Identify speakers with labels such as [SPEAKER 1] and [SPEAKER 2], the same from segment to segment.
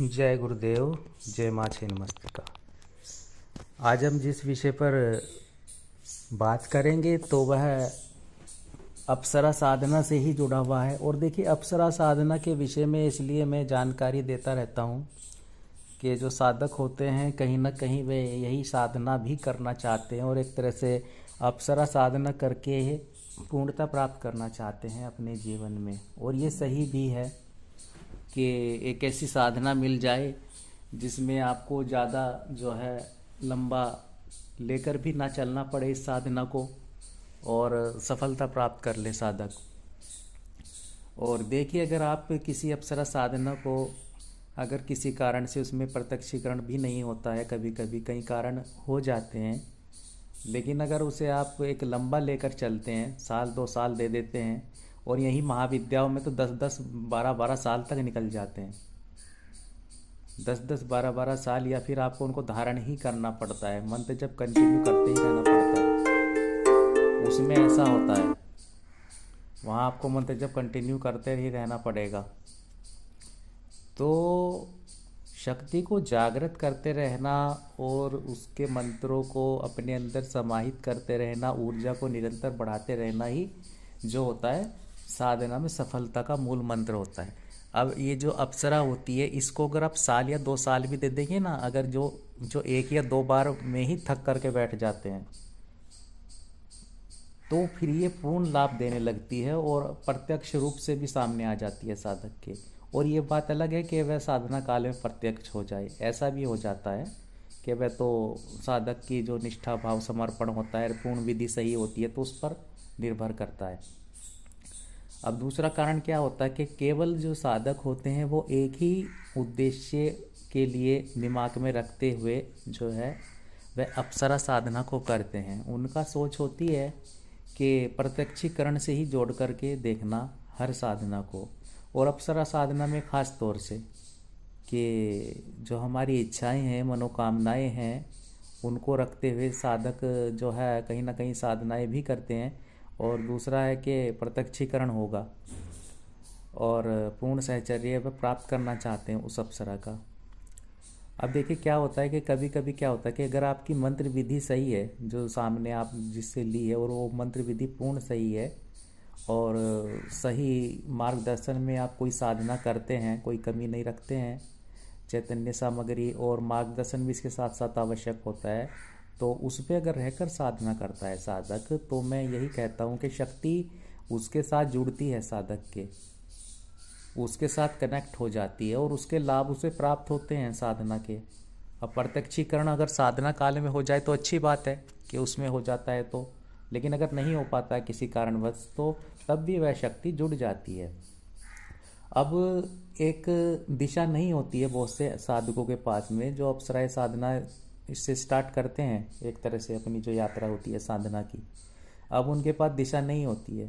[SPEAKER 1] जय गुरुदेव, जय माँ छिन्नमस्तिका। आज हम जिस विषय पर बात करेंगे तो वह अप्सरा साधना से ही जुड़ा हुआ है। और देखिए, अप्सरा साधना के विषय में इसलिए मैं जानकारी देता रहता हूँ कि जो साधक होते हैं कहीं ना कहीं वे यही साधना भी करना चाहते हैं और एक तरह से अप्सरा साधना करके पूर्णता प्राप्त करना चाहते हैं अपने जीवन में। और ये सही भी है कि एक ऐसी साधना मिल जाए जिसमें आपको ज़्यादा जो है लंबा लेकर भी ना चलना पड़े इस साधना को और सफलता प्राप्त कर ले साधक। और देखिए, अगर आप किसी अप्सरा साधना को अगर किसी कारण से उसमें प्रत्यक्षीकरण भी नहीं होता है, कभी कभी कई कारण हो जाते हैं, लेकिन अगर उसे आप एक लंबा लेकर चलते हैं, साल 2 साल दे देते हैं, और यही महाविद्याओं में तो 10-10 12-12 साल तक निकल जाते हैं। 10-10 12-12 साल, या फिर आपको उनको धारण ही करना पड़ता है, मंत्र जब कंटिन्यू करते ही रहना पड़ता है। उसमें ऐसा होता है, वहाँ आपको मंत्र जब कंटिन्यू करते ही रहना पड़ेगा। तो शक्ति को जागृत करते रहना और उसके मंत्रों को अपने अंदर समाहित करते रहना, ऊर्जा को निरंतर बढ़ाते रहना ही जो होता है साधना में सफलता का मूल मंत्र होता है। अब ये जो अप्सरा होती है, इसको अगर आप साल या 2 साल भी दे देंगे ना, अगर जो 1 या 2 बार में ही थक करके बैठ जाते हैं, तो फिर ये पूर्ण लाभ देने लगती है और प्रत्यक्ष रूप से भी सामने आ जाती है साधक के। और ये बात अलग है कि वह साधना काल में प्रत्यक्ष हो जाए, ऐसा भी हो जाता है कि वह तो साधक की जो निष्ठा भाव समर्पण होता है, पूर्ण विधि सही होती है, तो उस पर निर्भर करता है। अब दूसरा कारण क्या होता है कि केवल जो साधक होते हैं वो एक ही उद्देश्य के लिए दिमाग में रखते हुए जो है वह अप्सरा साधना को करते हैं। उनका सोच होती है कि प्रत्यक्षीकरण से ही जोड़ करके देखना हर साधना को, और अप्सरा साधना में ख़ास तौर से कि जो हमारी इच्छाएं हैं, मनोकामनाएं हैं, उनको रखते हुए साधक जो है कहीं ना कहीं साधनाएं भी करते हैं। और दूसरा है कि प्रत्यक्षीकरण होगा और पूर्ण सहचर्य प्राप्त करना चाहते हैं उस अप्सरा का। अब देखिए क्या होता है कि कभी कभी क्या होता है कि अगर आपकी मंत्र विधि सही है, जो सामने आप जिससे ली है, और वो मंत्र विधि पूर्ण सही है और सही मार्गदर्शन में आप कोई साधना करते हैं, कोई कमी नहीं रखते हैं, चैतन्य सामग्री और मार्गदर्शन भी इसके साथ साथ आवश्यक होता है, तो उस पर अगर रहकर साधना करता है साधक, तो मैं यही कहता हूँ कि शक्ति उसके साथ जुड़ती है, साधक के उसके साथ कनेक्ट हो जाती है और उसके लाभ उसे प्राप्त होते हैं साधना के। अब प्रत्यक्षीकरण अगर साधना काल में हो जाए तो अच्छी बात है कि उसमें हो जाता है, तो लेकिन अगर नहीं हो पाता है किसी कारणवश, तो तब भी वह शक्ति जुड़ जाती है। अब एक दिशा नहीं होती है बहुत से साधकों के पास में, जो अप्सराएं साधना इससे स्टार्ट करते हैं, एक तरह से अपनी जो यात्रा होती है साधना की। अब उनके पास दिशा नहीं होती है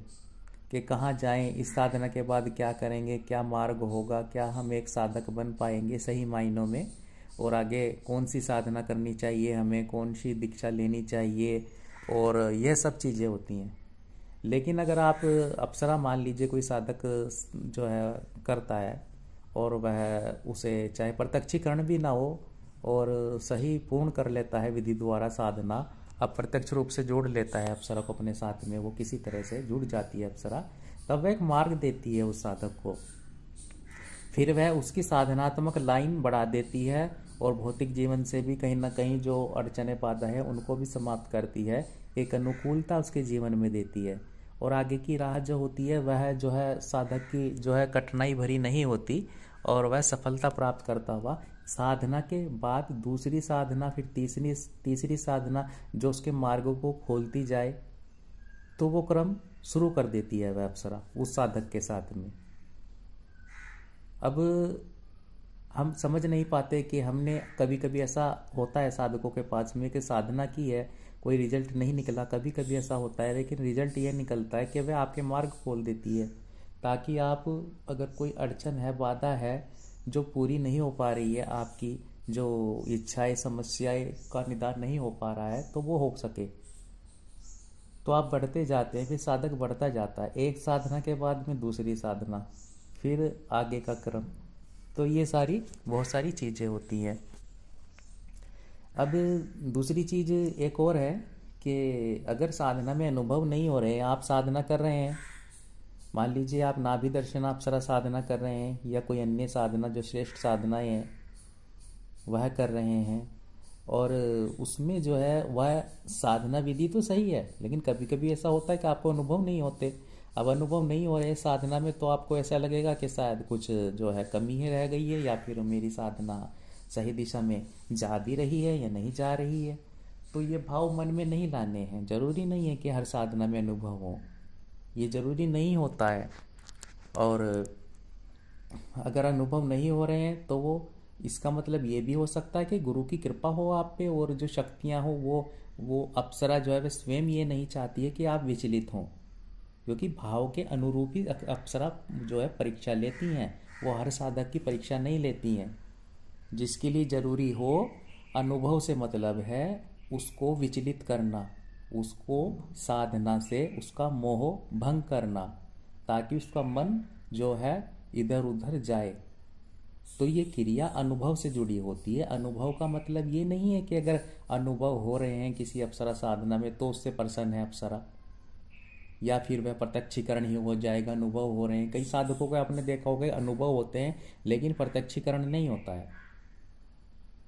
[SPEAKER 1] कि कहाँ जाएं, इस साधना के बाद क्या करेंगे, क्या मार्ग होगा, क्या हम एक साधक बन पाएंगे सही मायनों में, और आगे कौन सी साधना करनी चाहिए, हमें कौन सी दीक्षा लेनी चाहिए, और यह सब चीज़ें होती हैं। लेकिन अगर आप अप्सरा मान लीजिए कोई साधक जो है करता है और वह उसे चाहे प्रत्यक्षीकरण भी ना हो और सही पूर्ण कर लेता है विधि द्वारा साधना, अप्रत्यक्ष रूप से जोड़ लेता है अप्सरा को अपने साथ में, वो किसी तरह से जुड़ जाती है अप्सरा, तब वह एक मार्ग देती है उस साधक को। फिर वह उसकी साधनात्मक लाइन बढ़ा देती है और भौतिक जीवन से भी कहीं ना कहीं जो अड़चने बाधा है उनको भी समाप्त करती है, एक अनुकूलता उसके जीवन में देती है। और आगे की राह जो होती है वह जो है साधक की जो है कठिनाई भरी नहीं होती और वह सफलता प्राप्त करता हुआ साधना के बाद दूसरी साधना, फिर तीसरी साधना जो उसके मार्गों को खोलती जाए, तो वो क्रम शुरू कर देती है वह अप्सरा उस साधक के साथ में। अब हम समझ नहीं पाते कि हमने कभी कभी ऐसा होता है साधकों के पास में कि साधना की है, कोई रिजल्ट नहीं निकला, कभी कभी ऐसा होता है, लेकिन रिजल्ट ये निकलता है कि वह आपके मार्ग खोल देती है, ताकि आप अगर कोई अड़चन है, बाधा है जो पूरी नहीं हो पा रही है, आपकी जो इच्छाएं समस्याएं का निदान नहीं हो पा रहा है, तो वो हो सके। तो आप बढ़ते जाते हैं, फिर साधक बढ़ता जाता है, एक साधना के बाद में दूसरी साधना, फिर आगे का क्रम। तो ये सारी बहुत सारी चीज़ें होती हैं। अब दूसरी चीज़ एक और है कि अगर साधना में अनुभव नहीं हो रहे, आप साधना कर रहे हैं, मान लीजिए आप नाभि दर्शन अप्सरा साधना कर रहे हैं या कोई अन्य साधना जो श्रेष्ठ साधनाएं हैं वह कर रहे हैं, और उसमें जो है वह साधना विधि तो सही है, लेकिन कभी कभी ऐसा होता है कि आपको अनुभव नहीं होते। अब अनुभव नहीं हो रहे साधना में तो आपको ऐसा लगेगा कि शायद कुछ जो है कमी ही रह गई है, या फिर मेरी साधना सही दिशा में जा भी रही है या नहीं जा रही है। तो ये भाव मन में नहीं लाने हैं। जरूरी नहीं है कि हर साधना में अनुभव हो, ये जरूरी नहीं होता है। और अगर अनुभव नहीं हो रहे हैं तो वो इसका मतलब ये भी हो सकता है कि गुरु की कृपा हो आप पे, और जो शक्तियां हो वो अप्सरा जो है वह स्वयं ये नहीं चाहती है कि आप विचलित हों, क्योंकि भाव के अनुरूप ही अप्सरा जो है परीक्षा लेती हैं। वो हर साधक की परीक्षा नहीं लेती हैं। जिसके लिए जरूरी हो अनुभव से मतलब है उसको विचलित करना, उसको साधना से उसका मोह भंग करना, ताकि उसका मन जो है इधर उधर जाए। तो ये क्रिया अनुभव से जुड़ी होती है। अनुभव का मतलब ये नहीं है कि अगर अनुभव हो रहे हैं किसी अप्सरा साधना में तो उससे प्रसन्न है अप्सरा, या फिर वह प्रत्यक्षीकरण ही हो जाएगा। अनुभव हो रहे हैं, कई साधकों को आपने देखा होगा अनुभव होते हैं लेकिन प्रत्यक्षीकरण नहीं होता है,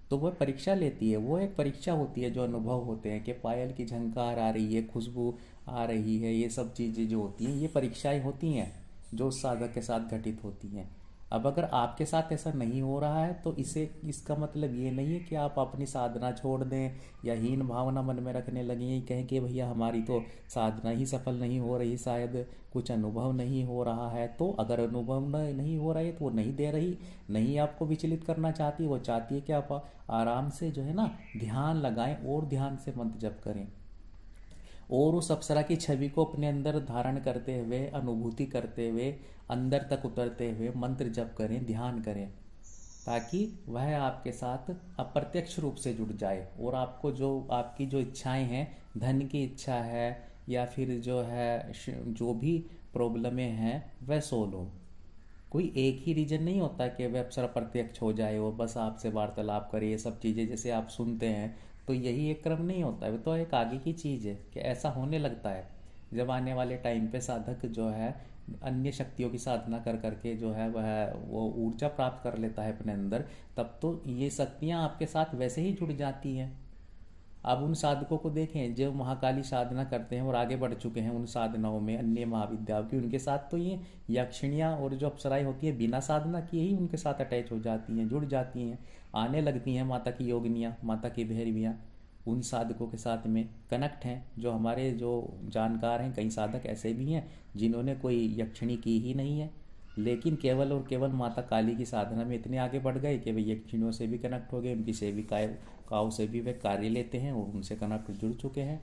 [SPEAKER 1] तो वह परीक्षा लेती है। वो एक परीक्षा होती है जो अनुभव होते हैं कि पायल की झंकार आ रही है, खुशबू आ रही है, ये सब चीज़ें जो होती हैं ये परीक्षाएं होती हैं जो उस साधक के साथ घटित होती हैं। अब अगर आपके साथ ऐसा नहीं हो रहा है तो इसका मतलब ये नहीं है कि आप अपनी साधना छोड़ दें या हीन भावना मन में रखने लगें, ये कहें कि भैया हमारी तो साधना ही सफल नहीं हो रही, शायद कुछ अनुभव नहीं हो रहा है। तो अगर अनुभव नहीं हो रहा है तो वो नहीं दे रही, नहीं आपको विचलित करना चाहती, वो चाहती है कि आप आराम से जो है ना ध्यान लगाएं और ध्यान से मंत्र जप करें, और उस अप्सरा की छवि को अपने अंदर धारण करते हुए, अनुभूति करते हुए, अंदर तक उतरते हुए मंत्र जप करें, ध्यान करें, ताकि वह आपके साथ अप्रत्यक्ष रूप से जुड़ जाए और आपको जो आपकी जो इच्छाएं हैं, धन की इच्छा है या फिर जो है जो भी प्रॉब्लमें हैं वह सोल्व हो। कोई एक ही रीजन नहीं होता कि वह अप्सरा प्रत्यक्ष हो जाए और बस आपसे वार्तालाप करे, ये सब चीज़ें जैसे आप सुनते हैं तो यही एक क्रम नहीं होता है। वो तो एक आगे की चीज़ है कि ऐसा होने लगता है जब आने वाले टाइम पे साधक जो है अन्य शक्तियों की साधना कर करके जो है वह वो ऊर्जा प्राप्त कर लेता है अपने अंदर, तब तो ये शक्तियाँ आपके साथ वैसे ही जुड़ जाती हैं। अब उन साधकों को देखें जो महाकाली साधना करते हैं और आगे बढ़ चुके हैं उन साधनाओं में, अन्य महाविद्याओं की, उनके साथ तो ये यक्षिणियाँ और जो अप्सराएं होती है बिना साधना किए ही उनके साथ अटैच हो जाती हैं, जुड़ जाती हैं, आने लगती हैं। माता की योगिनियाँ, माता की भैरवियाँ उन साधकों के साथ में कनेक्ट हैं। जो हमारे जो जानकार हैं, कई साधक ऐसे भी हैं जिन्होंने कोई यक्षिणी की ही नहीं है, लेकिन केवल और केवल माता काली की साधना में इतने आगे बढ़ गए कि वे यक्षिणियों से भी कनेक्ट हो गए, उनकी सेविकाओं से भी वे कार्य लेते हैं और उनसे कनेक्ट जुड़ चुके हैं।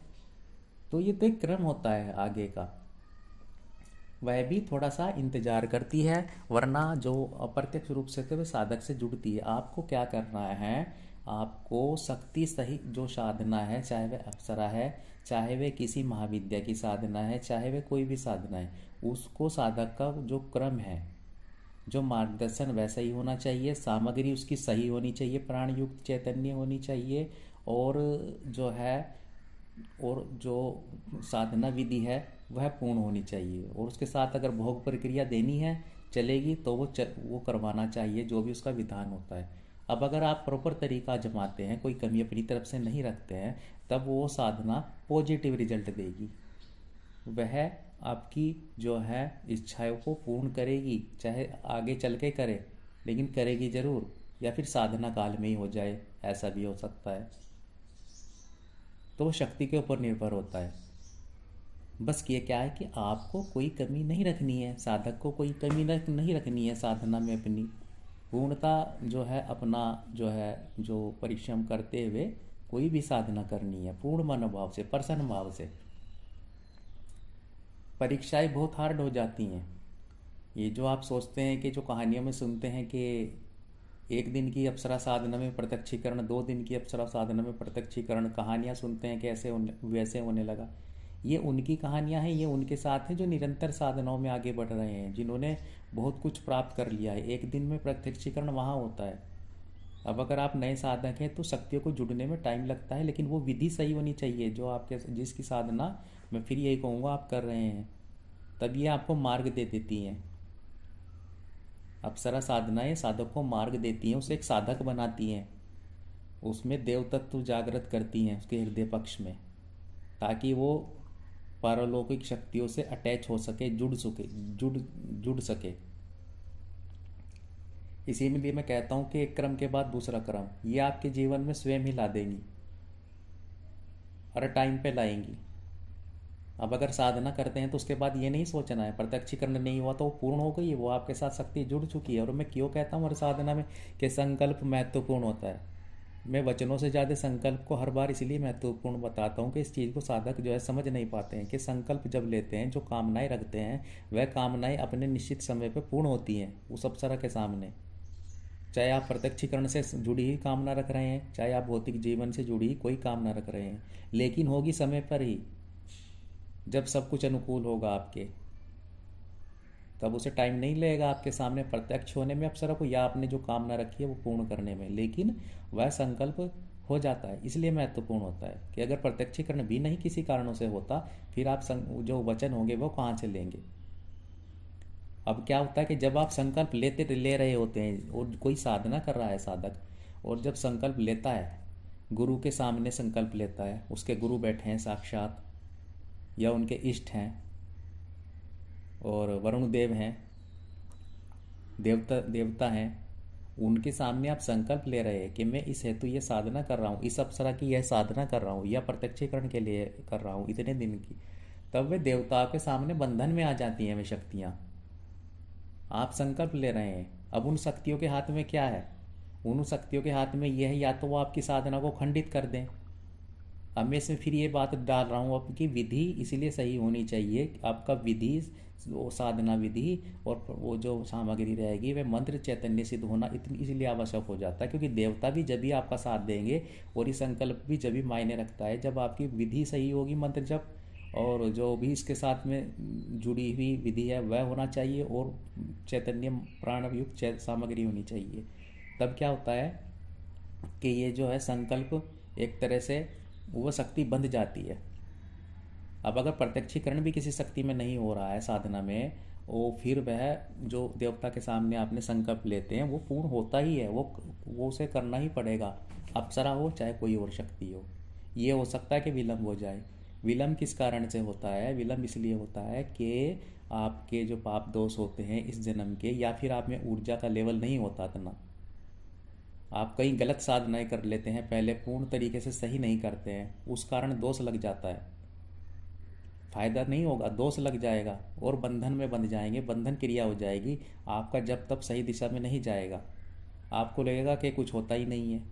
[SPEAKER 1] तो ये तो एक क्रम होता है आगे का, वह भी थोड़ा सा इंतजार करती है, वरना जो अप्रत्यक्ष रूप से तो साधक से जुड़ती है। आपको क्या करना है, आपको शक्ति सही जो साधना है, चाहे वह अप्सरा है, चाहे वह किसी महाविद्या की साधना है, चाहे वह कोई भी साधना है, उसको साधक का जो क्रम है, जो मार्गदर्शन वैसा ही होना चाहिए, सामग्री उसकी सही होनी चाहिए, प्राण युक्त चैतन्य होनी चाहिए, और जो है और जो साधना विधि है वह पूर्ण होनी चाहिए, और उसके साथ अगर भोग प्रक्रिया देनी है चलेगी तो वो करवाना चाहिए जो भी उसका विधान होता है। अब अगर आप प्रॉपर तरीका जमाते हैं, कोई कमी अपनी तरफ से नहीं रखते हैं, तब वो साधना पॉजिटिव रिजल्ट देगी, वह आपकी जो है इच्छाओं को पूर्ण करेगी, चाहे आगे चल के करे लेकिन करेगी ज़रूर, या फिर साधना काल में ही हो जाए, ऐसा भी हो सकता है। तो वो शक्ति के ऊपर निर्भर होता है। बस ये क्या है कि आपको कोई कमी नहीं रखनी है, साधक को कोई कमी नहीं रखनी है साधना में अपनी, पूर्णता जो है अपना जो है जो परिश्रम करते हुए कोई भी साधना करनी है पूर्ण मनोभाव से, प्रसन्न भाव से। परीक्षाएं बहुत हार्ड हो जाती हैं। ये जो आप सोचते हैं कि जो कहानियों में सुनते हैं कि एक दिन की अप्सरा साधना में प्रत्यक्षीकरण, 2 दिन की अप्सरा साधना में प्रत्यक्षीकरण, कहानियाँ सुनते हैं कि ऐसे वैसे होने लगा, ये उनकी कहानियाँ हैं, ये उनके साथ हैं जो निरंतर साधनाओं में आगे बढ़ रहे हैं, जिन्होंने बहुत कुछ प्राप्त कर लिया है। एक दिन में प्रत्यक्षीकरण वहाँ होता है। अब अगर आप नए साधक हैं तो शक्तियों को जुड़ने में टाइम लगता है, लेकिन वो विधि सही होनी चाहिए जो आपके जिसकी साधना मैं फिर यही कहूँगा आप कर रहे हैं, तब ये आपको मार्ग दे देती हैं। अप्सरा साधनाएं साधक को मार्ग देती हैं, उसे एक साधक बनाती हैं, उसमें देव तत्व जागृत करती हैं उसके हृदय पक्ष में, ताकि वो पारलौकिक शक्तियों से अटैच हो सके, जुड़ सके। इसीलिए मैं कहता हूँ कि एक क्रम के बाद दूसरा क्रम ये आपके जीवन में स्वयं ही ला देंगी और टाइम पे लाएंगी। अब अगर साधना करते हैं तो उसके बाद ये नहीं सोचना है प्रत्यक्षीकरण नहीं हुआ तो वो पूर्ण हो गई, वो आपके साथ शक्ति जुड़ चुकी है। और मैं क्यों कहता हूँ हर साधना में कि संकल्प महत्वपूर्ण होता है। मैं वचनों से ज़्यादा संकल्प को हर बार इसलिए महत्वपूर्ण बताता हूँ कि इस चीज़ को साधक जो है समझ नहीं पाते हैं कि संकल्प जब लेते हैं, जो कामनाएं रखते हैं, वह कामनाएं अपने निश्चित समय पर पूर्ण होती हैं उस अप्सरा के सामने। चाहे आप प्रत्यक्षीकरण से जुड़ी ही कामना रख रहे हैं, चाहे आप भौतिक जीवन से जुड़ी कोई कामना रख रहे हैं, लेकिन होगी समय पर ही, जब सब कुछ अनुकूल होगा आपके, तब उसे टाइम नहीं लगेगा आपके सामने प्रत्यक्ष होने में अप्सरा को, या आपने जो कामना रखी है वो पूर्ण करने में, लेकिन वह संकल्प हो जाता है। इसलिए महत्वपूर्ण होता है कि अगर प्रत्यक्षीकरण भी नहीं किसी कारणों से होता, फिर आप जो वचन होंगे वो कहाँ से लेंगे। अब क्या होता है कि जब आप संकल्प ले रहे होते हैं और कोई साधना कर रहा है साधक, और जब संकल्प लेता है, गुरु के सामने संकल्प लेता है, उसके गुरु बैठे हैं साक्षात या उनके इष्ट हैं और वरुण देव हैं, देवता हैं, उनके सामने आप संकल्प ले रहे हैं कि मैं इस हेतु ये साधना कर रहा हूँ, इस अप्सरा की यह साधना कर रहा हूँ या प्रत्यक्षीकरण के लिए कर रहा हूँ इतने दिन की, तब वे देवताओं के सामने बंधन में आ जाती हैं वे शक्तियाँ। आप संकल्प ले रहे हैं, अब उन शक्तियों के हाथ में क्या है, उन शक्तियों के हाथ में यह है या तो वो आपकी साधना को खंडित कर दें। अब मैं इसमें फिर ये बात डाल रहा हूँ आपकी विधि इसलिए सही होनी चाहिए, आपका विधि वो साधना विधि और वो जो सामग्री रहेगी वह मंत्र चैतन्य सिद्ध होना इतनी इसलिए आवश्यक हो जाता है, क्योंकि देवता भी जब भी आपका साथ देंगे और ये संकल्प भी जब भी मायने रखता है जब आपकी विधि सही होगी, मंत्र जब और जो भी इसके साथ में जुड़ी हुई विधि है वह होना चाहिए और चैतन्य प्राण युक्त सामग्री होनी चाहिए। तब क्या होता है कि ये जो है संकल्प एक तरह से वो शक्ति बंध जाती है। अब अगर प्रत्यक्षीकरण भी किसी शक्ति में नहीं हो रहा है साधना में, वो फिर वह जो देवता के सामने आपने संकल्प लेते हैं वो पूर्ण होता ही है, वो उसे करना ही पड़ेगा, अप्सरा हो चाहे कोई और शक्ति हो। ये हो सकता है कि विलम्ब हो जाए। विलम्ब किस कारण से होता है? विलम्ब इसलिए होता है कि आपके जो पाप दोष होते हैं इस जन्म के, या फिर आप में ऊर्जा का लेवल नहीं होता इतना, आप कहीं गलत साधनाएं कर लेते हैं, पहले पूर्ण तरीके से सही नहीं करते हैं, उस कारण दोष लग जाता है। फायदा नहीं होगा, दोष लग जाएगा और बंधन में बंध जाएंगे, बंधन क्रिया हो जाएगी, आपका जब तब सही दिशा में नहीं जाएगा। आपको लगेगा कि कुछ होता ही नहीं है,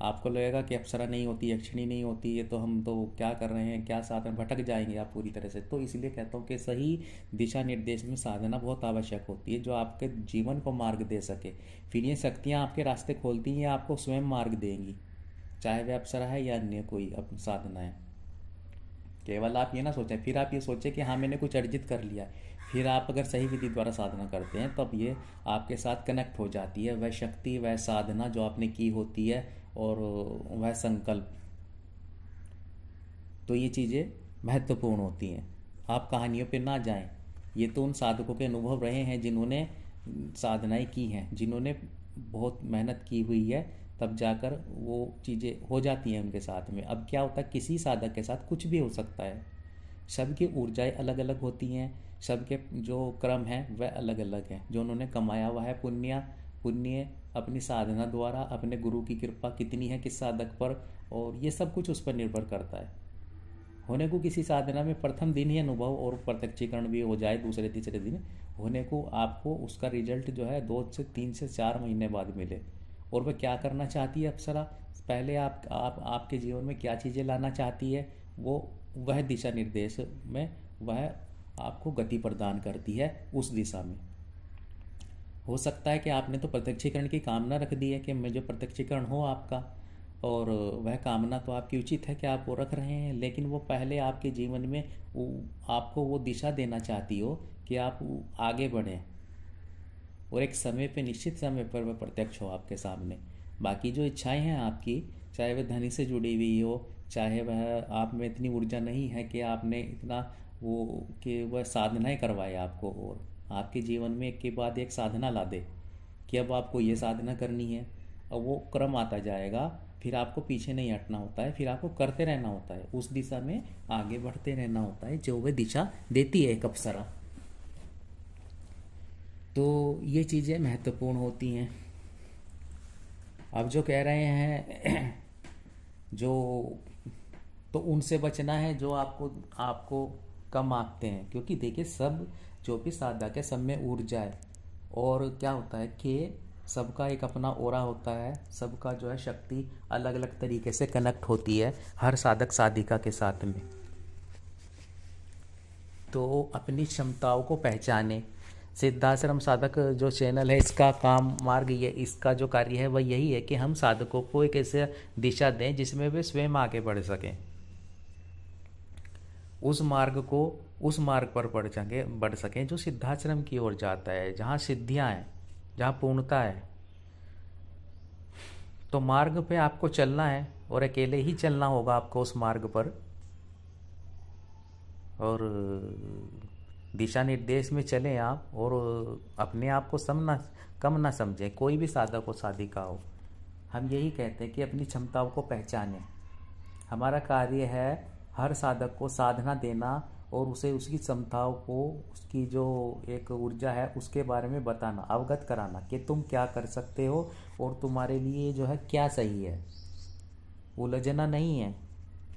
[SPEAKER 1] आपको लगेगा कि अप्सरा नहीं होती, यक्षिणी नहीं होती, ये तो हम तो क्या कर रहे हैं, क्या साधन, भटक जाएंगे आप पूरी तरह से। तो इसलिए कहता हूँ कि सही दिशा निर्देश में साधना बहुत आवश्यक होती है, जो आपके जीवन को मार्ग दे सके। फिर ये शक्तियाँ आपके रास्ते खोलती हैं, आपको स्वयं मार्ग देंगी, चाहे वह अप्सरा है या अन्य कोई अपनी साधना है। केवल आप ये ना सोचें, फिर आप ये सोचें कि हाँ मैंने कुछ अर्जित कर लिया, फिर आप अगर सही विधि द्वारा साधना करते हैं तब ये आपके साथ कनेक्ट हो जाती है वह शक्ति, वह साधना जो आपने की होती है और वह संकल्प। तो ये चीज़ें महत्वपूर्ण होती हैं। आप कहानियों पे ना जाएं, ये तो उन साधकों के अनुभव रहे हैं जिन्होंने साधनाएं की हैं, जिन्होंने बहुत मेहनत की हुई है, तब जाकर वो चीज़ें हो जाती हैं उनके साथ में। अब क्या होता है, किसी साधक के साथ कुछ भी हो सकता है, सबकी ऊर्जाएं अलग अलग होती हैं, सबके जो क्रम हैं वह अलग अलग हैं, जो उन्होंने कमाया हुआ है पुण्य अपनी साधना द्वारा, अपने गुरु की कृपा कितनी है किस साधक पर, और ये सब कुछ उस पर निर्भर करता है। होने को किसी साधना में प्रथम दिन ही अनुभव और प्रत्यक्षीकरण भी हो जाए दूसरे तीसरे दिन, होने को आपको उसका रिजल्ट जो है 2 से 3 से 4 महीने बाद मिले। और वह क्या करना चाहती है अप्सरा, पहले आपके जीवन में क्या चीज़ें लाना चाहती है, वह दिशा निर्देश में वह आपको गति प्रदान करती है उस दिशा में। हो सकता है कि आपने तो प्रत्यक्षीकरण की कामना रख दी है कि मुझे प्रत्यक्षीकरण हो आपका, और वह कामना तो आपकी उचित है कि आप वो रख रहे हैं, लेकिन वो पहले आपके जीवन में आपको वो दिशा देना चाहती हो कि आप आगे बढ़ें, और एक समय पे, निश्चित समय पर वह प्रत्यक्ष हो आपके सामने। बाकी जो इच्छाएं हैं आपकी, चाहे वह धनी से जुड़ी हुई हो, चाहे वह आप में इतनी ऊर्जा नहीं है कि आपने इतना वो कि वह साधनाएं करवाए आपको, और आपके जीवन में एक के बाद एक साधना ला दे कि अब आपको ये साधना करनी है, और वो क्रम आता जाएगा, फिर आपको पीछे नहीं हटना होता है, फिर आपको करते रहना होता है, उस दिशा में आगे बढ़ते रहना होता है जो वह दिशा देती है एक अप्सरा। तो ये चीज़ें महत्वपूर्ण होती हैं। अब जो कह रहे हैं जो, तो उनसे बचना है जो आपको आपको कम आंकते हैं, क्योंकि देखिए सब जो भी साधक है सब में ऊर्जा है, और क्या होता है कि सबका एक अपना ओरा होता है, सबका जो है शक्ति अलग अलग तरीके से कनेक्ट होती है हर साधक साधिका के साथ में। तो अपनी क्षमताओं को पहचाने। सिद्धाश्रम साधक जो चैनल है, इसका काम मार्ग, ये इसका जो कार्य है वह यही है कि हम साधकों को एक ऐसे दिशा दें जिसमें वे स्वयं आगे बढ़ सकें, उस मार्ग पर बढ़ सकें जो सिद्धाश्रम की ओर जाता है, जहाँ सिद्धियाँ हैं, जहाँ पूर्णता है। तो मार्ग पे आपको चलना है, और अकेले ही चलना होगा आपको उस मार्ग पर, और दिशा निर्देश में चलें आप, और अपने आप को कम ना समझें, कोई भी साधक हो साधिका हो। हम यही कहते हैं कि अपनी क्षमताओं को पहचानें। हमारा कार्य है हर साधक को साधना देना, और उसे उसकी क्षमताओं को, उसकी जो एक ऊर्जा है उसके बारे में बताना, अवगत कराना कि तुम क्या कर सकते हो और तुम्हारे लिए जो है क्या सही है। उलझना नहीं है,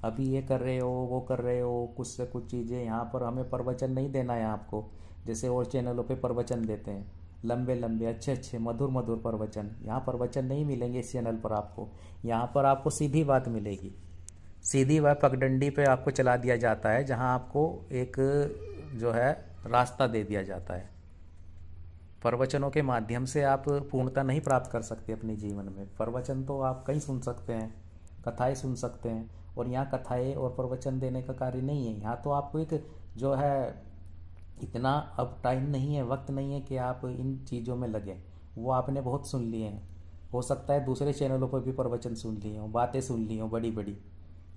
[SPEAKER 1] अभी ये कर रहे हो, वो कर रहे हो, कुछ से कुछ चीज़ें। यहाँ पर हमें प्रवचन नहीं देना है आपको, जैसे और चैनलों पे प्रवचन देते हैं, लंबे लंबे अच्छे अच्छे मधुर मधुर प्रवचन। यहाँ प्रवचन नहीं मिलेंगे इस चैनल पर आपको। यहाँ पर आपको सीधी बात मिलेगी, सीधी व पगडंडी पे आपको चला दिया जाता है, जहाँ आपको एक जो है रास्ता दे दिया जाता है। प्रवचनों के माध्यम से आप पूर्णता नहीं प्राप्त कर सकते अपने जीवन में। प्रवचन तो आप कहीं सुन सकते हैं, कथाएं सुन सकते हैं, और यहाँ कथाएं और प्रवचन देने का कार्य नहीं है। यहाँ तो आपको एक जो है, इतना अब टाइम नहीं है, वक्त नहीं है कि आप इन चीज़ों में लगें। वो आपने बहुत सुन लिए हैं, हो सकता है दूसरे चैनलों पर भी प्रवचन सुन लिए हों, बातें सुन ली हों, बड़ी बड़ी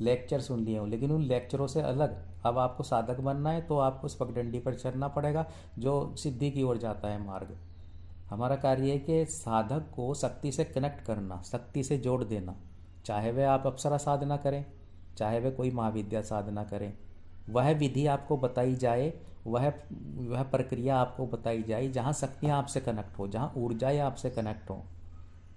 [SPEAKER 1] लेक्चर सुन लिए हों, लेकिन उन लेक्चरों से अलग अब आपको साधक बनना है, तो आपको उस पगडंडी पर चलना पड़ेगा जो सिद्धि की ओर जाता है मार्ग। हमारा कार्य है कि साधक को शक्ति से कनेक्ट करना, शक्ति से जोड़ देना। चाहे वह आप अप्सरा साधना करें, चाहे वह कोई महाविद्या साधना करें, वह विधि आपको बताई जाए, वह प्रक्रिया आपको बताई जाए जहाँ शक्तियाँ आपसे कनेक्ट हो, जहाँ ऊर्जाएँ आपसे कनेक्ट हों।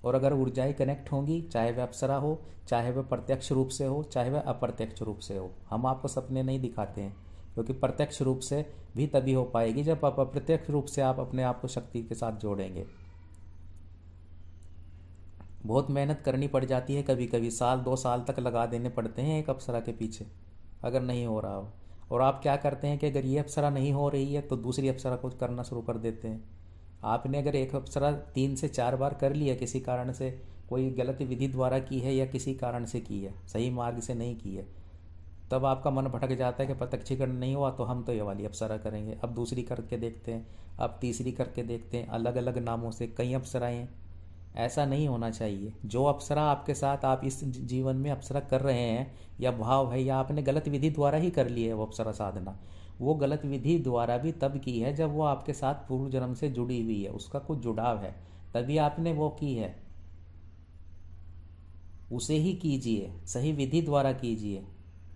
[SPEAKER 1] और अगर ऊर्जाएँ कनेक्ट होंगी, चाहे वह अप्सरा हो, चाहे वह प्रत्यक्ष रूप से हो, चाहे वह अप्रत्यक्ष रूप से हो। हम आपको सपने नहीं दिखाते हैं, क्योंकि प्रत्यक्ष रूप से भी तभी हो पाएगी जब आप अप्रत्यक्ष रूप से आप अपने आप को शक्ति के साथ जोड़ेंगे। बहुत मेहनत करनी पड़ जाती है, कभी कभी साल 2 साल तक लगा देने पड़ते हैं एक अप्सरा के पीछे, अगर नहीं हो रहा हो। और आप क्या करते हैं कि अगर ये अप्सरा नहीं हो रही है तो दूसरी अप्सरा को करना शुरू कर देते हैं। आपने अगर एक अप्सरा 3 से 4 बार कर लिया, किसी कारण से कोई गलत विधि द्वारा की है या किसी कारण से की है, सही मार्ग से नहीं की है, तब आपका मन भटक जाता है कि प्रत्यक्षीकरण नहीं हुआ तो हम तो ये वाली अप्सरा करेंगे। अब दूसरी करके देखते हैं, अब तीसरी करके देखते हैं, अलग अलग नामों से कई अप्सराएं हैं। ऐसा नहीं होना चाहिए। जो अप्सरा आपके साथ आप इस जीवन में अप्सरा कर रहे हैं, या भाव है, या आपने गलत विधि द्वारा ही कर ली है वो अप्सरा साधना, वो गलत विधि द्वारा भी तब की है जब वो आपके साथ पूर्व जन्म से जुड़ी हुई है, उसका कुछ जुड़ाव है, तभी आपने वो की है। उसे ही कीजिए, सही विधि द्वारा कीजिए,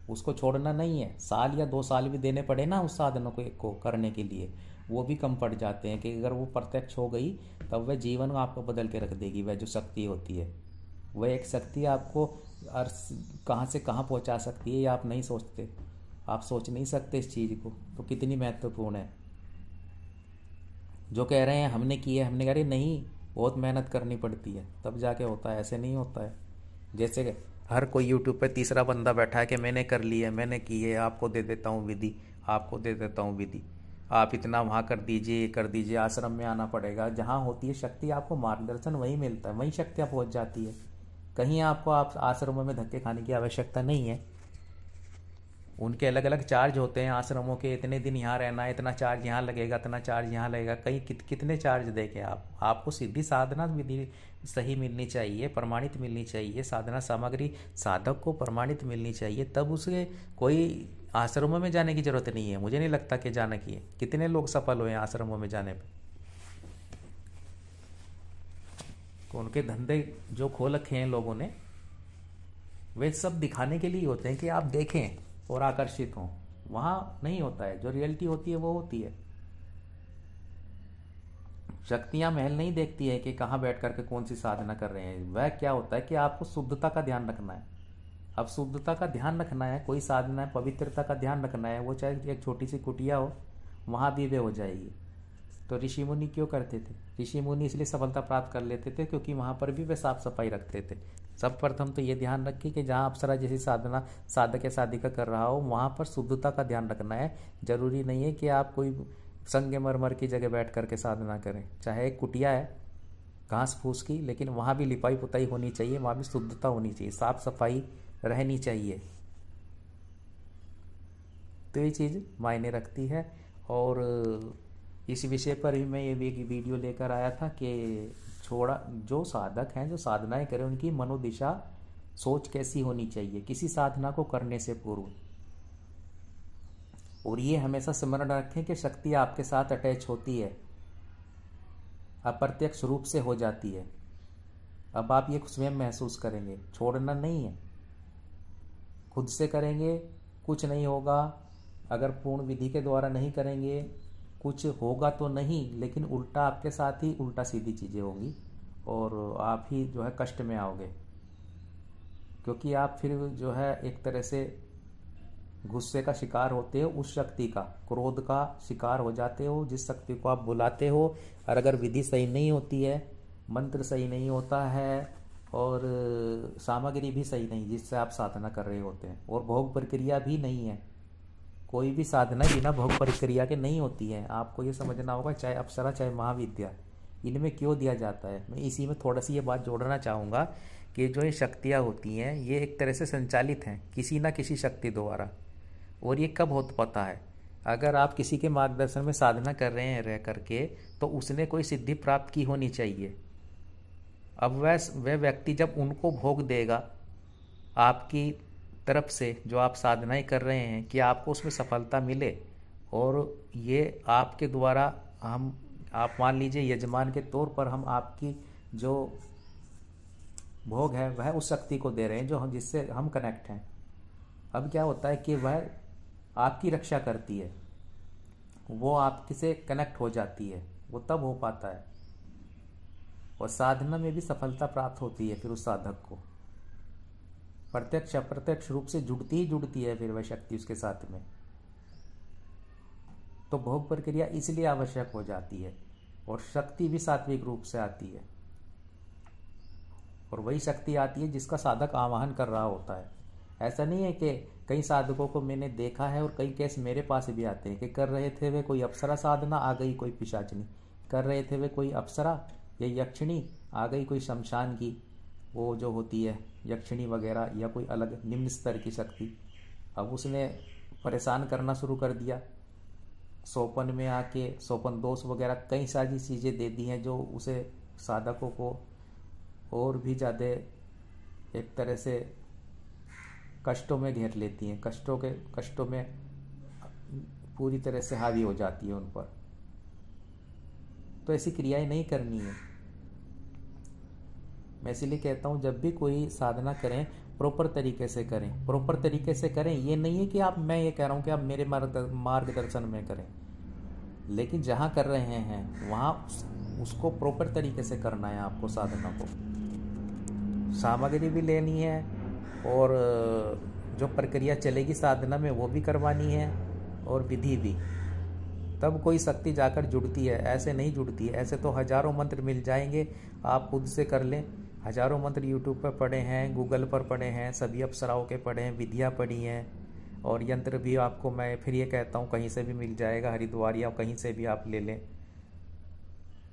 [SPEAKER 1] उसको छोड़ना नहीं है। साल या 2 साल भी देने पड़े ना उस साधनों को करने के लिए, वो भी कम पड़ जाते हैं कि अगर वो प्रत्यक्ष हो गई तब वह जीवन आपको बदल के रख देगी। वह जो शक्ति होती है, वह एक शक्ति आपको कहाँ से कहाँ पहुँचा सकती है, ये आप नहीं सोचते, आप सोच नहीं सकते इस चीज़ को। तो कितनी महत्वपूर्ण है। जो कह रहे हैं हमने की है, हमने कह रहे नहीं, बहुत मेहनत करनी पड़ती है तब जाके होता है, ऐसे नहीं होता है। जैसे हर कोई यूट्यूब पे तीसरा बंदा बैठा है कि मैंने कर ली है, मैंने की है, आपको दे देता हूँ विधि, आपको दे देता हूँ विधि, आप इतना वहाँ कर दीजिए, कर दीजिए। आश्रम में आना पड़ेगा, जहाँ होती है शक्ति, आपको मार्गदर्शन वहीं मिलता है, वहीं शक्तियाँ पहुँच जाती है। कहीं आपको आप आश्रमों में धक्के खाने की आवश्यकता नहीं है। उनके अलग अलग चार्ज होते हैं आश्रमों के, इतने दिन यहाँ रहना है, इतना चार्ज यहाँ लगेगा, इतना चार्ज यहाँ लगेगा। कहीं कितने चार्ज देंगे आप? आपको सीधी साधना विधि सही मिलनी चाहिए, प्रमाणित मिलनी चाहिए, साधना सामग्री साधक को प्रमाणित मिलनी चाहिए, तब उसे कोई आश्रमों में जाने की जरूरत नहीं है। मुझे नहीं लगता कि जाने की है। कितने लोग सफल हुए आश्रमों में जाने पे? उनके धंधे जो खोल रखे हैं लोगों ने, वे सब दिखाने के लिए होते हैं कि आप देखें और आकर्षित हों। वहां नहीं होता है, जो रियलिटी होती है वो होती है। शक्तियां महल नहीं देखती है कि कहाँ बैठ करके कौन सी साधना कर रहे हैं। वह क्या होता है कि आपको शुद्धता का ध्यान रखना है। अब शुद्धता का ध्यान रखना है, कोई साधना है, पवित्रता का ध्यान रखना है, वो चाहे एक छोटी सी कुटिया हो, वहां भी वे हो जाएगी। तो ऋषि मुनि क्यों करते थे? ऋषि मुनि इसलिए सफलता प्राप्त कर लेते थे क्योंकि वहां पर भी वे साफ सफाई रखते थे। सब प्रथम तो ये ध्यान रखिए कि जहाँ अप्सरा जैसी साधना साधक या साधिका कर रहा हो, वहां पर शुद्धता का ध्यान रखना है। जरूरी नहीं है कि आप कोई संगमरमर की जगह बैठ करके साधना करें। चाहे एक कुटिया है घास फूस की, लेकिन वहां भी लिपाई पुताई होनी चाहिए, वहां भी शुद्धता होनी चाहिए, साफ सफाई रहनी चाहिए। तो ये चीज़ मायने रखती है। और इस विषय पर भी मैं ये भी एक वीडियो लेकर आया था कि जो साधक हैं, जो साधनाएं करें, उनकी मनोदिशा सोच कैसी होनी चाहिए किसी साधना को करने से पूर्व। और ये हमेशा स्मरण रखें कि शक्ति आपके साथ अटैच होती है, अप्रत्यक्ष रूप से हो जाती है। अब आप ये स्वयं महसूस करेंगे, छोड़ना नहीं है। खुद से करेंगे कुछ नहीं होगा, अगर पूर्ण विधि के द्वारा नहीं करेंगे कुछ होगा तो नहीं, लेकिन उल्टा आपके साथ ही उल्टा सीधी चीज़ें होंगी और आप ही जो है कष्ट में आओगे। क्योंकि आप फिर जो है एक तरह से गुस्से का शिकार होते हो, उस शक्ति का, क्रोध का शिकार हो जाते हो जिस शक्ति को आप बुलाते हो। और अगर विधि सही नहीं होती है, मंत्र सही नहीं होता है और सामग्री भी सही नहीं जिससे आप साधना कर रहे होते हैं, और भोग प्रक्रिया भी नहीं है, कोई भी साधना बिना भोग प्रक्रिया के नहीं होती है। आपको ये समझना होगा, चाहे अप्सरा चाहे महाविद्या, इनमें क्यों दिया जाता है। मैं इसी में थोड़ा सी ये बात जोड़ना चाहूँगा कि जो ये शक्तियाँ होती हैं ये एक तरह से संचालित हैं किसी ना किसी शक्ति द्वारा। और ये कब हो पता है? अगर आप किसी के मार्गदर्शन में साधना कर रहे हैं रह करके, तो उसने कोई सिद्धि प्राप्त की होनी चाहिए। अब वह व्यक्ति जब उनको भोग देगा आपकी तरफ से, जो आप साधनाएं कर रहे हैं, कि आपको उसमें सफलता मिले, और ये आपके द्वारा आप मान लीजिए यजमान के तौर पर हम आपकी जो भोग है वह उस शक्ति को दे रहे हैं जो हम जिससे हम कनेक्ट हैं। अब क्या होता है कि वह आपकी रक्षा करती है, वो आपके से कनेक्ट हो जाती है, वो तब हो पाता है। और साधना में भी सफलता प्राप्त होती है फिर उस साधक को, प्रत्यक्ष अप्रत्यक्ष रूप से जुड़ती है फिर वह शक्ति उसके साथ में। तो भोग प्रक्रिया इसलिए आवश्यक हो जाती है, और शक्ति भी सात्विक रूप से आती है, और वही शक्ति आती है जिसका साधक आवाहन कर रहा होता है। ऐसा नहीं है कि कई साधकों को मैंने देखा है, और कई केस मेरे पास भी आते हैं कि कर रहे थे वे कोई अप्सरा साधना, आ गई कोई पिशाचनी, कर रहे थे वे कोई अप्सरा या यक्षिणी, आ गई कोई शमशान की वो जो होती है यक्षिणी वगैरह, या कोई अलग निम्न स्तर की शक्ति। अब उसने परेशान करना शुरू कर दिया, सोपन में आके सोपन दोष वगैरह कई सारी चीज़ें दे दी हैं जो उसे साधकों को और भी ज़्यादा एक तरह से कष्टों में घेर लेती हैं, कष्टों में पूरी तरह से हावी हो जाती है उन पर। तो ऐसी क्रियाएं नहीं करनी है। मैं इसीलिए कहता हूँ जब भी कोई साधना करें प्रॉपर तरीके से करें, प्रॉपर तरीके से करें। ये नहीं है कि मैं ये कह रहा हूँ कि आप मेरे मार्गदर्शन में करें, लेकिन जहाँ कर रहे हैं वहाँ उसको प्रॉपर तरीके से करना है आपको। साधना को सामग्री भी लेनी है, और जो प्रक्रिया चलेगी साधना में वो भी करवानी है, और विधि भी। तब कोई शक्ति जाकर जुड़ती है, ऐसे नहीं जुड़ती है। ऐसे तो हजारों मंत्र मिल जाएंगे, आप खुद से कर लें। हजारों मंत्र यूट्यूब पर पढ़े हैं, गूगल पर पढ़े हैं, सभी अप्सराओं के पढ़े हैं, विधियाँ पढ़ी हैं, और यंत्र भी आपको मैं फिर ये कहता हूँ कहीं से भी मिल जाएगा, हरिद्वार या कहीं से भी आप ले लें।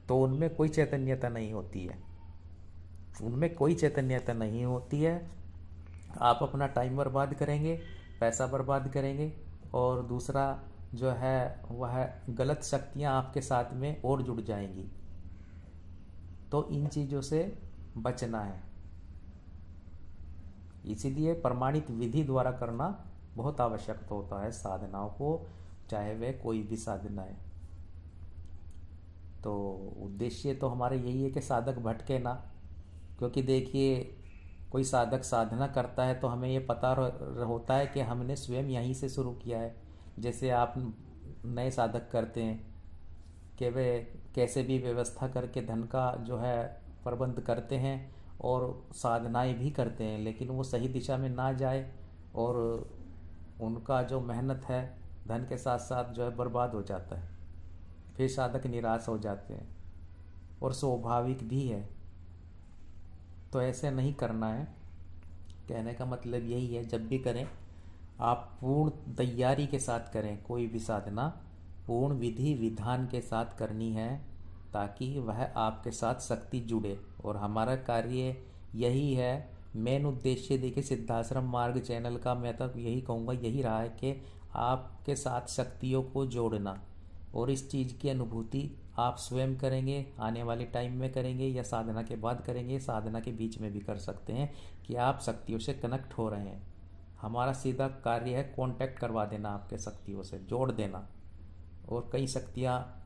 [SPEAKER 1] तो उनमें कोई चैतन्यता नहीं होती है। उनमें कोई चैतन्यता नहीं होती है। आप अपना टाइम बर्बाद करेंगे, पैसा बर्बाद करेंगे, और दूसरा जो है वह गलत शक्तियाँ आपके साथ में और जुड़ जाएंगी। तो इन चीज़ों से बचना है। इसीलिए प्रमाणित विधि द्वारा करना बहुत आवश्यक होता है साधनाओं को, चाहे वह कोई भी साधना है। तो उद्देश्य तो हमारा यही है कि साधक भटके ना, क्योंकि देखिए कोई साधक साधना करता है तो हमें ये पता होता है कि हमने स्वयं यहीं से शुरू किया है। जैसे आप नए साधक करते हैं कि वे कैसे भी व्यवस्था करके धन का जो है प्रबंध करते हैं और साधनाएं भी करते हैं, लेकिन वो सही दिशा में ना जाए और उनका जो मेहनत है धन के साथ साथ जो है बर्बाद हो जाता है। फिर साधक निराश हो जाते हैं, और स्वाभाविक भी है। तो ऐसे नहीं करना है। कहने का मतलब यही है, जब भी करें आप पूर्ण तैयारी के साथ करें। कोई भी साधना पूर्ण विधि विधान के साथ करनी है, ताकि वह आपके साथ शक्ति जुड़े। और हमारा कार्य यही है, मेन उद्देश्य देखिए सिद्धाश्रम मार्ग चैनल का मैं तो यही कहूँगा, यही रहा है कि आपके साथ शक्तियों को जोड़ना। और इस चीज़ की अनुभूति आप स्वयं करेंगे, आने वाले टाइम में करेंगे या साधना के बाद करेंगे, साधना के बीच में भी कर सकते हैं, कि आप शक्तियों से कनेक्ट हो रहे हैं। हमारा सीधा कार्य है कांटेक्ट करवा देना, आपके शक्तियों से जोड़ देना। और कई शक्तियाँ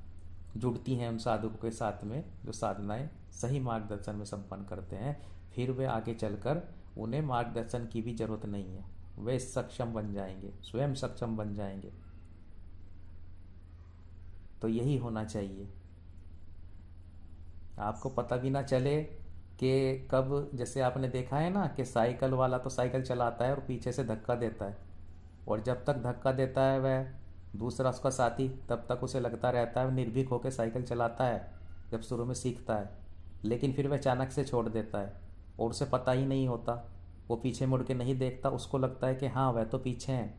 [SPEAKER 1] जुड़ती हैं उन साधकों के साथ में जो साधनाएं सही मार्गदर्शन में संपन्न करते हैं। फिर वे आगे चलकर उन्हें मार्गदर्शन की भी जरूरत नहीं है, वे सक्षम बन जाएंगे, स्वयं सक्षम बन जाएंगे। तो यही होना चाहिए। आपको पता भी ना चले कि कब, जैसे आपने देखा है ना कि साइकिल वाला तो साइकिल चलाता है और पीछे से धक्का देता है, और जब तक धक्का देता है वह दूसरा उसका साथी, तब तक उसे लगता रहता है वह निर्भीक होकर साइकिल चलाता है जब शुरू में सीखता है। लेकिन फिर वह अचानक से छोड़ देता है और उसे पता ही नहीं होता, वो पीछे मुड़ के नहीं देखता। उसको लगता है कि हाँ वह तो पीछे हैं,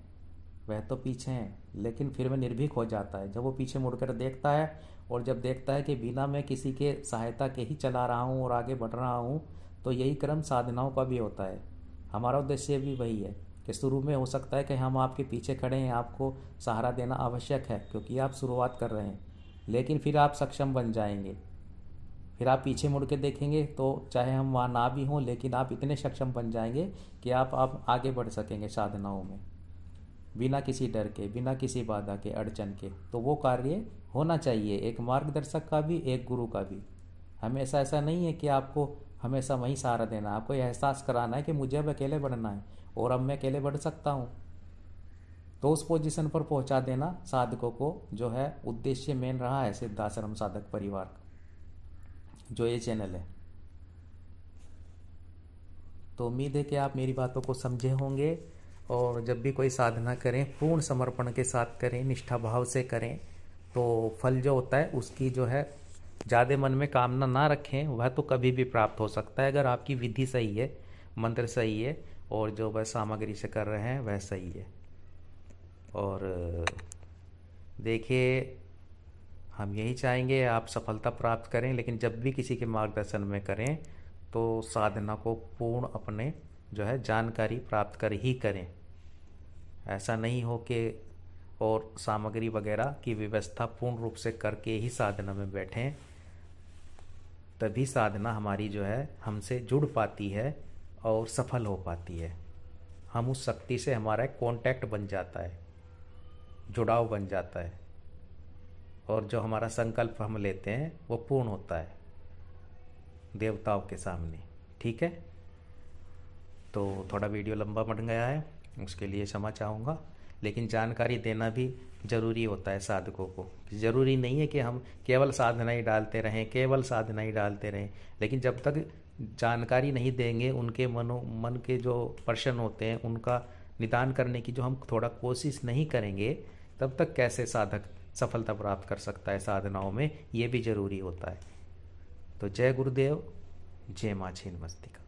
[SPEAKER 1] वह तो पीछे हैं, लेकिन फिर वह निर्भीक हो जाता है जब वो पीछे मुड़कर देखता है। और जब देखता है कि बिना मैं किसी के सहायता के ही चला रहा हूँ और आगे बढ़ रहा हूँ, तो यही क्रम साधनाओं का भी होता है। हमारा उद्देश्य भी वही है कि शुरू में हो सकता है कि हम आपके पीछे खड़े हैं, आपको सहारा देना आवश्यक है क्योंकि आप शुरुआत कर रहे हैं, लेकिन फिर आप सक्षम बन जाएंगे। फिर आप पीछे मुड़ के देखेंगे तो चाहे हम वहाँ ना भी हों, लेकिन आप इतने सक्षम बन जाएंगे कि आप आगे बढ़ सकेंगे साधनाओं में बिना किसी डर के, बिना किसी बाधा के, अड़चन के। तो वो कार्य होना चाहिए, एक मार्गदर्शक का भी, एक गुरु का भी। हमेशा ऐसा नहीं है कि आपको हमेशा वही सहारा देना, आपको यह एहसास कराना है कि मुझे अब अकेले बढ़ना है और अब मैं अकेले बढ़ सकता हूँ। तो उस पोजीशन पर पहुँचा देना साधकों को, जो है उद्देश्य मेन रहा है सिद्धाश्रम साधक परिवार का, जो ये चैनल है। तो उम्मीद है कि आप मेरी बातों को समझे होंगे, और जब भी कोई साधना करें पूर्ण समर्पण के साथ करें, निष्ठा भाव से करें, तो फल जो होता है उसकी जो है ज़्यादा मन में कामना ना रखें, वह तो कभी भी प्राप्त हो सकता है अगर आपकी विधि सही है, मंत्र सही है, और जो वह सामग्री से कर रहे हैं वह सही है। और देखिए हम यही चाहेंगे आप सफलता प्राप्त करें, लेकिन जब भी किसी के मार्गदर्शन में करें तो साधना को पूर्ण अपने जो है जानकारी प्राप्त कर ही करें। ऐसा नहीं हो कि और सामग्री वगैरह की व्यवस्था पूर्ण रूप से करके ही साधना में बैठें, तभी साधना हमारी जो है हमसे जुड़ पाती है और सफल हो पाती है। हम उस शक्ति से, हमारा एक कॉन्टैक्ट बन जाता है, जुड़ाव बन जाता है, और जो हमारा संकल्प हम लेते हैं वो पूर्ण होता है देवताओं के सामने। ठीक है, तो थोड़ा वीडियो लंबा बन गया है, उसके लिए क्षमा चाहूँगा, लेकिन जानकारी देना भी ज़रूरी होता है साधकों को। ज़रूरी नहीं है कि हम केवल साधना ही डालते रहें, केवल साधना ही डालते रहें, लेकिन जब तक जानकारी नहीं देंगे, उनके मन के जो प्रश्न होते हैं उनका निदान करने की जो हम थोड़ा कोशिश नहीं करेंगे, तब तक कैसे साधक सफलता प्राप्त कर सकता है साधनाओं में, ये भी ज़रूरी होता है। तो जय गुरुदेव, जय माँ छिन्नमस्तिका।